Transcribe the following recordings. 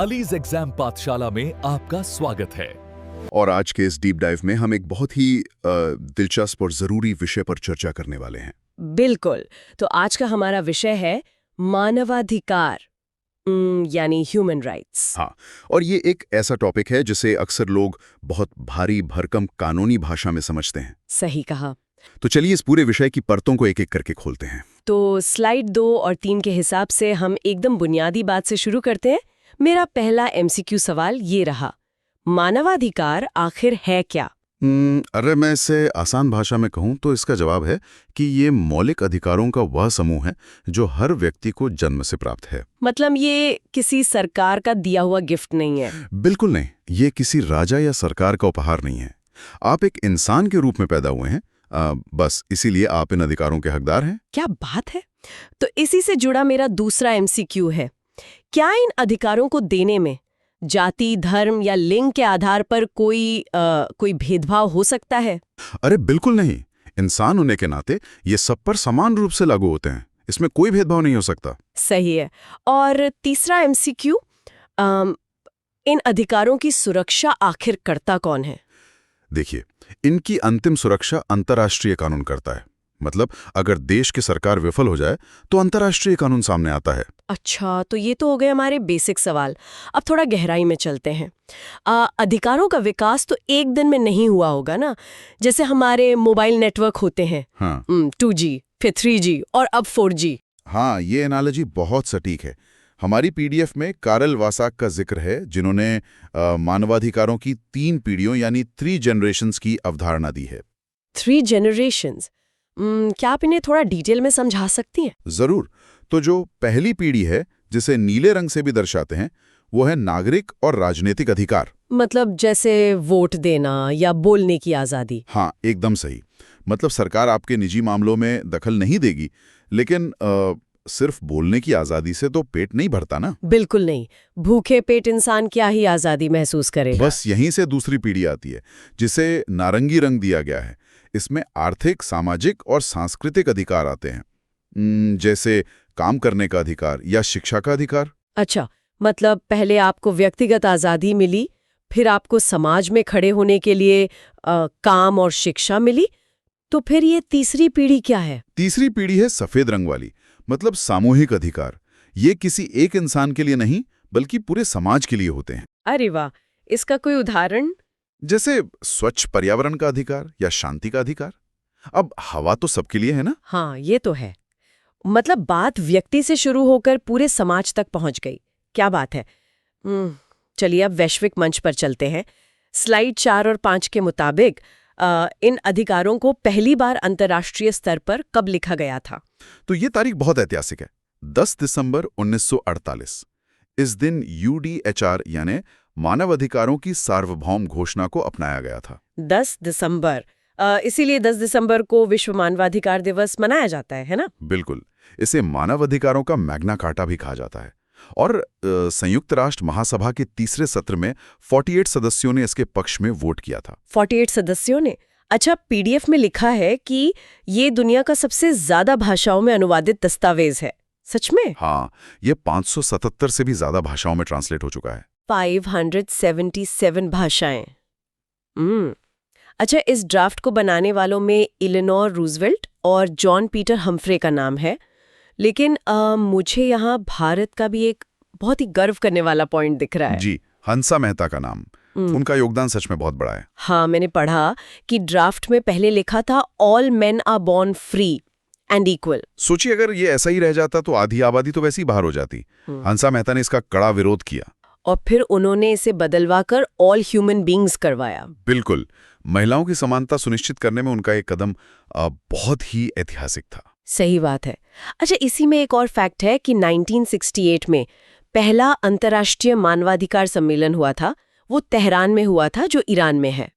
Allies exam पाठशाला में आपका स्वागत है। और आज के इस डीप डाइव में हम एक बहुत ही दिलचस्प और ज़रूरी विषय पर चर्चा करने वाले हैं। बिल्कुल। तो आज का हमारा विषय है मानवाधिकार, यानी ह्यूमन राइट्स। हाँ, और ये एक ऐसा टॉपिक है जिसे अक्सर लोग बहुत भारी भरकम कानूनी भाषा में समझते हैं। सही कहा। तो चलिए इस पूरे विषय की परतों को एक एक करके खोलते हैं। तो स्लाइड 2 और 3 के हिसाब से हम एकदम बुनियादी बात से शुरू करते हैं। मेरा पहला एमसीक्यू सवाल ये रहा, मानवाधिकार आखिर है क्या? अरे मैं इसे आसान भाषा में कहूँ तो इसका जवाब है कि ये मौलिक अधिकारों का वह समूह है जो हर व्यक्ति को जन्म से प्राप्त है। मतलब ये किसी सरकार का दिया हुआ गिफ्ट नहीं है? बिल्कुल नहीं, ये किसी राजा या सरकार का उपहार नहीं है। आप एक इंसान के रूप में पैदा हुए हैं, बस इसीलिए आप इन अधिकारों के हकदार हैं। क्या बात है। तो इसी से जुड़ा मेरा दूसरा एमसीक्यू है, क्या इन अधिकारों को देने में जाति, धर्म या लिंग के आधार पर कोई भेदभाव हो सकता है? अरे बिल्कुल नहीं, इंसान होने के नाते ये सब पर समान रूप से लागू होते हैं, इसमें कोई भेदभाव नहीं हो सकता। सही है। और तीसरा एमसीक्यू, इन अधिकारों की सुरक्षा आखिर करता कौन है? देखिए, इनकी अंतिम सुरक्षा अंतर्राष्ट्रीय कानून करता है। मतलब अगर देश की सरकार विफल हो जाए तो अंतर्राष्ट्रीय कानून सामने आता है। अच्छा, तो ये तो हो गए हमारे बेसिक सवाल। अब थोड़ा गहराई में चलते हैं। अधिकारों का विकास तो एक दिन में नहीं हुआ होगा ना? जैसे हमारे मोबाइल नेटवर्क होते हैं, हाँ। 2G, फिर 3G और अब 4G। हाँ, ये एनालॉजी बहुत सटीक है। हमारी पीडीएफ में कार्ल वासाक का जिक्र है, जिन्होंने मानवाधिकारों की 3 पीढ़ियों यानी 3 जनरेशन्स की अवधारणा दी है। 3 जनरेशन्स, क्या आप इन्हें थोड़ा डिटेल में समझा सकती हैं? जरूर। तो जो पहली पीढ़ी है, जिसे नीले रंग से भी दर्शाते हैं, वो है नागरिक और राजनीतिक अधिकार। मतलब जैसे वोट देना या बोलने की आज़ादी। हाँ, एकदम सही। मतलब सरकार आपके निजी मामलों में दखल नहीं देगी, लेकिन सिर्फ बोलने की आज़ादी से तो पेट नहीं भरता ना। बिल्कुल नहीं, भूखे पेट इंसान क्या ही आज़ादी महसूस करेगा। बस यहीं से दूसरी पीढ़ी आती है, जिसे नारंगी रंग दिया गया है। इसमें आर्थिक, सामाजिक और सांस्कृतिक अधिकार आते हैं, जैसे काम करने का अधिकार या शिक्षा का अधिकार। अच्छा, मतलब पहले आपको व्यक्तिगत आज़ादी मिली, फिर आपको समाज में खड़े होने के लिए काम और शिक्षा मिली, तो फिर ये तीसरी पीढ़ी क्या है? तीसरी पीढ़ी है सफेद रंग वाली, मतलब सामूहिक अधिकार। ये किसी एक इंसान के लिए नहीं, बल्कि पूरे समाज के लिए होते हैं। अरे वाह, इसका कोई उदाहरण? जैसे स्वच्छ पर्यावरण का अधिकार या शांति का अधिकार। अब हवा तो सबके लिए है ना। हाँ, ये तो है। मतलब बात व्यक्ति से शुरू होकर पूरे समाज तक पहुंच गई। क्या बात है। चलिए अब वैश्विक मंच पर चलते हैं। स्लाइड 4 और 5 के मुताबिक इन अधिकारों को पहली बार अंतर्राष्ट्रीय स्तर पर कब लिखा गया था? तो ये तारीख बहुत ऐतिहासिक है, 10 दिसंबर 1948। इस दिन यूडीएचआर यानी मानव अधिकारों की सार्वभौम घोषणा को अपनाया गया था। 10 दिसंबर, इसीलिए 10 दिसंबर को विश्व मानवाधिकार दिवस मनाया जाता है ना? बिल्कुल, इसे मानव अधिकारों का मैग्ना कार्टा भी कहा जाता है। और संयुक्त राष्ट्र महासभा के तीसरे सत्र में 48 सदस्यों ने इसके पक्ष में वोट किया था। 48 सदस्यों ने? अच्छा, पीडीएफ में लिखा है कि ये दुनिया का सबसे ज्यादा भाषाओं में अनुवादित दस्तावेज है। सच में? हाँ, ये 577 से भी ज्यादा भाषाओं में ट्रांसलेट हो चुका है। 577 भाषाएं। अच्छा, इस ड्राफ्ट को बनाने वालों में इलेनोर रूजवेल्ट और जॉन पीटर हम्फ्रे का नाम है, लेकिन मुझे यहाँ भारत का भी एक बहुत ही गर्व करने वाला पॉइंट दिख रहा है। जी, हंसा मेहता का नाम। उनका योगदान सच में बहुत बड़ा है। हाँ, मैंने पढ़ा कि ड्राफ्ट में पहले लिखा था all men are born free and equal. सोचिए अगर ये ऐसा ही रह जाता तो आधी आबादी तो वैसे ही बाहर हो जाती। हंसा मेहता ने इसका कड़ा विरोध किया और फिर उन्होंने इसे बदलवाकर ऑल ह्यूमन बीइंग्स करवाया। बिल्कुल, महिलाओं की समानता सुनिश्चित करने में उनका एक कदम बहुत ही ऐतिहासिक था। सही बात है। अच्छा, इसी में एक और फैक्ट है कि 1968 में पहला अंतर्राष्ट्रीय मानवाधिकार सम्मेलन हुआ था। वो तेहरान में हुआ था, जो ईरान में है।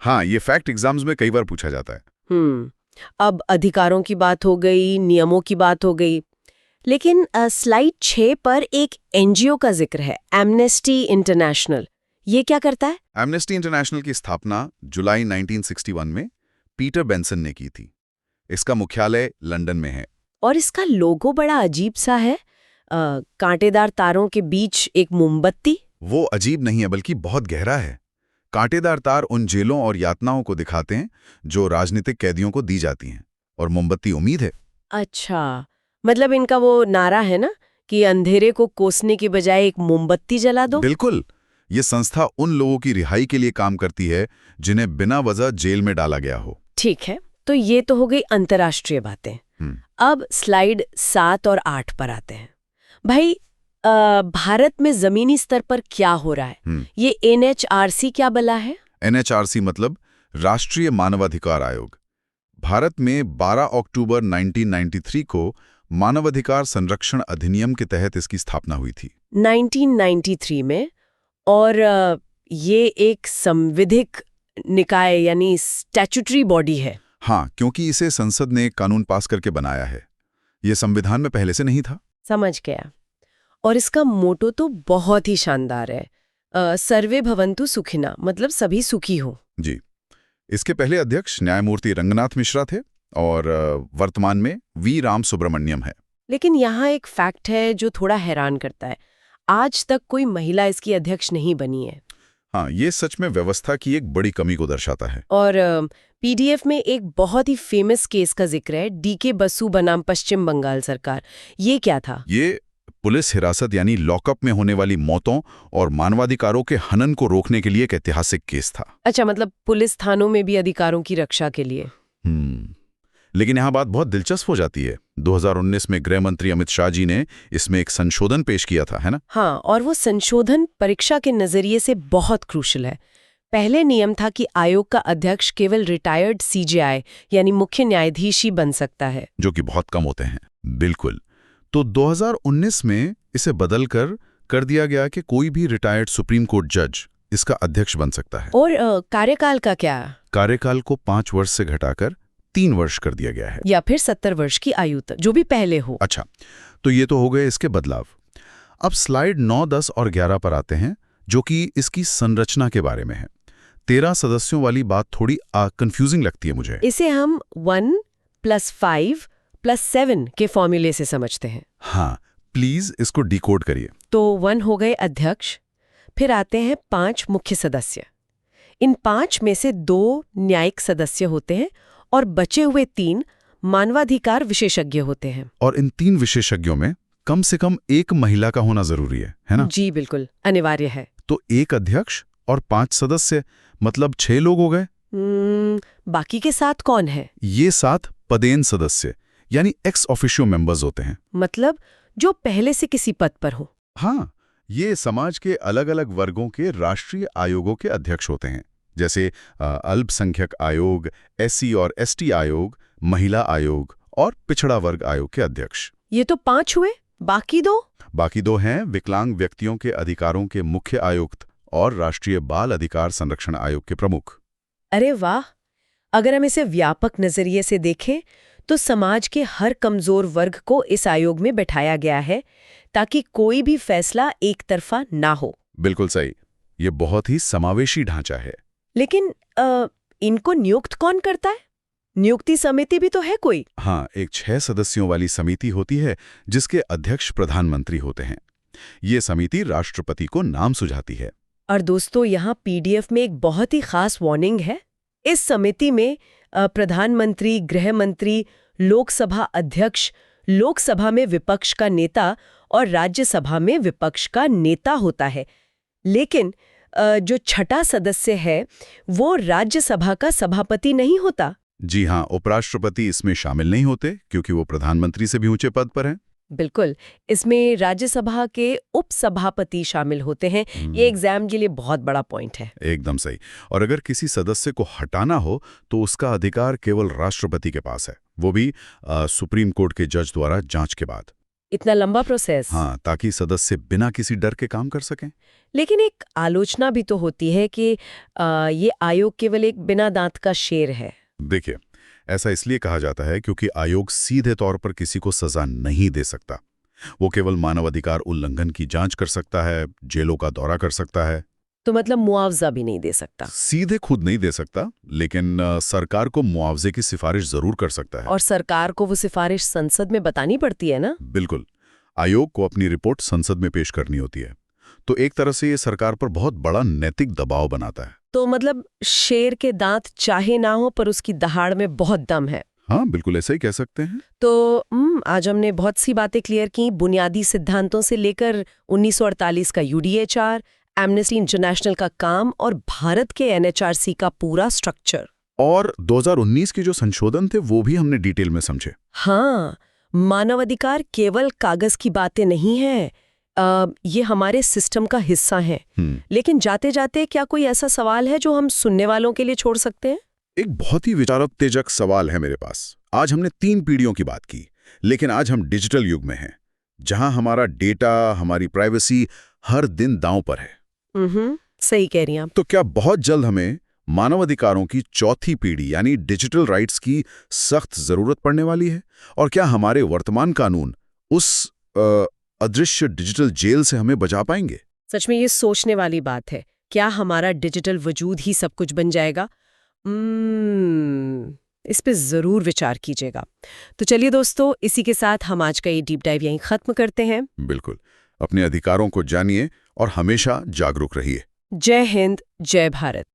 हाँ, ये फैक्ट एग्जाम्स में कई बार पूछा जाता है। अब अधिकारों की बात हो गई, नियमों की बात हो गई, लेकिन स्लाइड 6 पर एक एनजीओ का जिक्र है, एमनेस्टी इंटरनेशनल। ये क्या करता है? एमनेस्टी इंटरनेशनल की स्थापना जुलाई 1961 में पीटर बेंसन ने की थी। इसका मुख्यालय लंदन में है। और इसका लोगो बड़ा अजीब सा है, कांटेदार तारों के बीच एक मोमबत्ती। वो अजीब नहीं है बल्कि बहुत गहरा है। कांटेदार तार उन जेलों और यातनाओं को दिखाते हैं जो राजनीतिक कैदियों को दी जाती हैं, और मोमबत्ती उम्मीद है। अच्छा, मतलब इनका वो नारा है ना कि अंधेरे को कोसने की बजाय एक मोमबत्ती जला दो। बिल्कुल। ये संस्था उन लोगों की रिहाई के लिए काम करती है जिन्हें बिना वजह जेल में डाला गया हो। ठीक है, तो ये तो हो गई अंतर्राष्ट्रीय बातें। अब स्लाइड 7 और 8 पर आते हैं। भाई, भारत में जमीनी स्तर पर क्या हो रहा है? ये NHRC क्या बला है? NHRC मतलब राष्ट्रीय मानवाधिकार आयोग। भारत में 12 अक्टूबर 1993 को मानवाधिकार संरक्षण अधिनियम के तहत इसकी स्थापना हुई थी। 1993 में, और ये एक संविधिक निकाय यानी स्टैट्यूटरी बॉडी है। हाँ, क्योंकि इसे संसद ने कानून पास करके बनाया है। ये संविधान में पहले से नहीं था। समझ गया। और इसका मोटो तो बहुत ही शानदार है, सर्वे भवन्तु सुखिना, मतलब सभी सुखी हो। जी। इसके पहले अध्यक्ष न्यायमूर्ति रंगनाथ मिश्रा थे और वर्तमान में वी राम सुब्रमण्यम है। लेकिन यहाँ एक फैक्ट है जो थोड़ा हैरान करता है। आज तक कोई महिला इसकी अध्यक्ष नहीं बनी है। हाँ, ये सच में व्यवस्था की एक बड़ी कमी को दर्शाता है। और PDF में एक बहुत ही फेमस केस का जिक्र है, DK बसु बनाम पश्चिम बंगाल सरकार। ये क्या था? ये पुलिस हिरासत यानी लॉकअप में होने वाली मौतों और मानवाधिकारों के हनन को रोकने के लिए एक ऐतिहासिक केस था। अच्छा, मतलब पुलिस थानों में भी अधिकारों की रक्षा के लिए। लेकिन यहाँ बात बहुत दिलचस्प हो जाती है। 2019 में गृह मंत्री अमित शाह जी ने इसमें एक संशोधन पेश किया था, है ना? हाँ, और वो संशोधन परीक्षा के नजरिए से बहुत क्रूशल है। पहले नियम था कि आयोग का अध्यक्ष केवल रिटायर्ड CJI यानी मुख्य न्यायाधीश ही बन सकता है, जो कि बहुत कम होते हैं। बिल्कुल। तो 2019 में इसे बदलकर कर दिया गया कि कोई भी रिटायर्ड सुप्रीम कोर्ट जज इसका अध्यक्ष बन सकता है। और कार्यकाल का क्या? कार्यकाल को 5 वर्ष से घटाकर 3 वर्ष कर दिया गया है, या फिर 70 वर्ष की आयु तक, जो भी पहले हो। अच्छा, तो ये तो हो गए इसके बदलाव। अब स्लाइड 9, 10 और 11 पर आते हैं, जो कि इसकी संरचना के बारे में है। 13 सदस्यों वाली बात थोड़ी कंफ्यूजिंग लगती है मुझे। इसे हम 1+5+7 के फॉर्मूले से समझते हैं। हाँ, प्लीज इसको डिकोड करिए। तो 1 हो गए अध्यक्ष, फिर आते हैं 5 मुख्य सदस्य। इन 5 में से 2 न्यायिक सदस्य होते हैं और बचे हुए 3 मानवाधिकार विशेषज्ञ होते हैं। और इन 3 विशेषज्ञों में कम से कम एक महिला का होना जरूरी है ना? जी बिल्कुल, अनिवार्य है। तो एक अध्यक्ष और 5 सदस्य, मतलब 6 लोग हो गए। बाकी के 7 कौन है? ये 7 पदेन सदस्य यानी एक्स ऑफिशियो मेंबर्स होते हैं। मतलब जो पहले से किसी पद पर हो। हाँ, ये समाज के अलग अलग वर्गों के राष्ट्रीय आयोगों के अध्यक्ष होते हैं, जैसे अल्पसंख्यक आयोग, SC और ST आयोग, महिला आयोग और पिछड़ा वर्ग आयोग के अध्यक्ष। ये तो 5 हुए, बाकी 2? बाकी 2 हैं विकलांग व्यक्तियों के अधिकारों के मुख्य आयुक्त और राष्ट्रीय बाल अधिकार संरक्षण आयोग के प्रमुख। अरे वाह! अगर हम इसे व्यापक नजरिए से देखें तो समाज के हर कमजोर वर्ग को इस आयोग में बैठाया गया है ताकि कोई भी फैसला एक तरफा ना हो। बिल्कुल सही। ये बहुत ही समावेशी ढांचा है। लेकिन इनको नियुक्त कौन करता है? नियुक्ति समिति भी तो है कोई? हाँ, एक 6 सदस्यों वाली समिति होती है जिसके अध्यक्ष प्रधानमंत्री होते हैं। ये समिति राष्ट्रपति को नाम सुझाती है। और दोस्तों, यहाँ PDF में एक बहुत ही खास वार्निंग है। इस समिति में प्रधानमंत्री, गृह मंत्री, लोकसभा अध्यक्ष, लोकसभा में विपक्ष का नेता और राज्यसभा में विपक्ष का नेता होता है। लेकिन जो छठा सदस्य है वो राज्यसभा का सभापति नहीं होता। जी हाँ, उपराष्ट्रपति इसमें शामिल नहीं होते क्योंकि वो प्रधानमंत्री से भी ऊंचे पद पर हैं। बिल्कुल, इसमें राज्यसभा के उपसभापति शामिल होते हैं। ये एग्जाम के लिए बहुत बड़ा पॉइंट है। एकदम सही। और अगर किसी सदस्य को हटाना हो तो उसका अधिकार केवल राष्ट्रपति के पास है, वो भी सुप्रीम कोर्ट के जज द्वारा जांच के बाद। इतना लंबा प्रोसेस? हाँ, ताकि सदस्य बिना किसी डर के काम कर सकें। लेकिन एक आलोचना भी तो होती है कि ये आयोग केवल एक बिना दांत का शेर है। देखिए, ऐसा इसलिए कहा जाता है क्योंकि आयोग सीधे तौर पर किसी को सजा नहीं दे सकता। वो केवल मानवाधिकार उल्लंघन की जांच कर सकता है, जेलों का दौरा कर सकता है। तो मतलब मुआवजा भी नहीं दे सकता? सीधे खुद नहीं दे सकता, लेकिन सरकार को मुआवजे की सिफारिश जरूर कर सकता है। और सरकार को वो सिफारिश संसद में बतानी पड़ती है ना? बिल्कुल। आयोग को अपनी रिपोर्ट संसद में पेश करनी होती है। तो एक तरह से ये सरकार पर बहुत बड़ा नैतिक दबाव बनाता है। तो मतलब शेर के दांत चाहे ना हो पर उसकी दहाड़ में बहुत दम है। हाँ, बिल्कुल ऐसा ही कह सकते हैं। तो आज हमने बहुत सी बातें क्लियर की, बुनियादी सिद्धांतों से लेकर 1948 का यूडीएचआर, एमनेस्टी इंटरनेशनल का काम और भारत के एनएचआरसी का पूरा स्ट्रक्चर। और 2019 के जो संशोधन थे वो भी हमने डिटेल में समझे। हाँ, मानवाधिकार केवल कागज की बातें नहीं है, ये हमारे सिस्टम का हिस्सा है। लेकिन जाते जाते क्या कोई ऐसा सवाल है जो हम सुनने वालों के लिए छोड़ सकते हैं? एक बहुत ही विचारोत्तेजक सवाल है मेरे पास। आज हमने 3 पीढ़ियों की बात की, लेकिन आज हम डिजिटल युग में हैं, जहां हमारा डेटा, हमारी प्राइवेसी हर दिन दांव पर है। सही कह रही हैं आप। तो क्या बहुत जल्द हमें मानवाधिकारों की चौथी पीढ़ी यानी डिजिटल राइट्स की सख्त जरूरत पड़ने वाली है? और क्या हमारे वर्तमान कानून उस अदृश्य डिजिटल जेल से हमें बचा पाएंगे? सच में ये सोचने वाली बात है। क्या हमारा डिजिटल वजूद ही सब कुछ बन जाएगा? इस पे जरूर विचार कीजिएगा। तो चलिए दोस्तों, इसी के साथ हम आज का ये डीप डाइव यहीं खत्म करते हैं। बिल्कुल। अपने अधिकारों को जानिए और हमेशा जागरूक रहिए। जय हिंद, जय भारत।